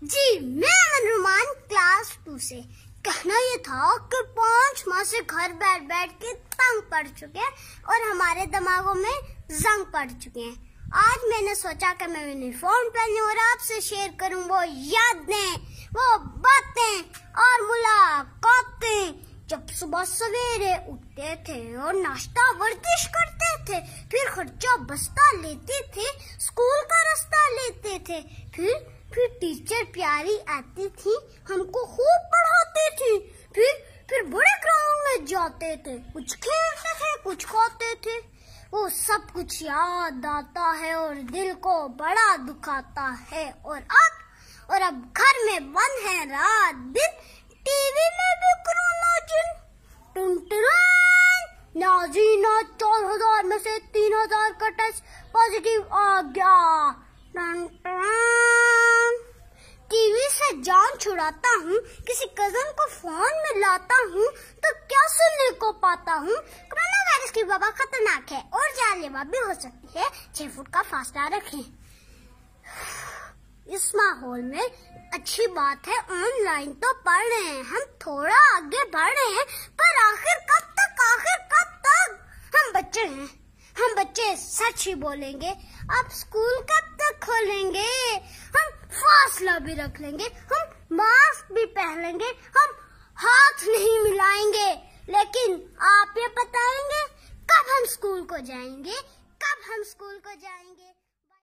जी मैं अमन रुमान क्लास 2 से। कहना ये था कि 5 माह से घर बैठ बैठ के तंग पड़ चुके हैं और हमारे दिमागों में जंग पड़ चुके हैं। आज मैंने सोचा कि मैं यूनिफॉर्म पहनूं और आपसे शेयर करूं वो यादें, वो बातें और मुलाकातें जब सुबह सवेरे उठते थे और नाश्ता वर्जिश करते थे, फिर खर्चा बस्ता लेते थे, स्कूल का रास्ता लेते थे, फिर टीचर प्यारी आती थी, हमको खूब पढ़ाती थी, फिर बड़े ग्राउंड में जाते थे, कुछ खेलते थे, कुछ खाते थे। वो सब कुछ याद आता है और दिल को बड़ा दुखाता है। और अब घर में बंद है रात दिन, टीवी में भी कोरोना जिन। नाजीना 4000 में से 3000 का टेस्ट पॉजिटिव आ गया। टीवी से जान छुड़ाता हूँ, किसी कजन को फोन में लाता हूँ तो क्या सुनने को पाता हूँ। कोरोना वायरस की वबा खतरनाक है और जानलेवा भी हो सकती है, 6 फुट का फासला रखें। इस माहौल में अच्छी बात है ऑनलाइन तो पढ़ रहे हैं, हम थोड़ा आगे बढ़ रहे हैं, पर आखिर कब तक हम बच्चे हैं, हम बच्चे सच ही बोलेंगे। अब स्कूल कब तक खोलेंगे, हम फासला भी रख लेंगे, हम मास्क भी पहनेंगे, हम हाथ नहीं मिलाएंगे, लेकिन आप ये बताएंगे कब हम स्कूल को जाएंगे।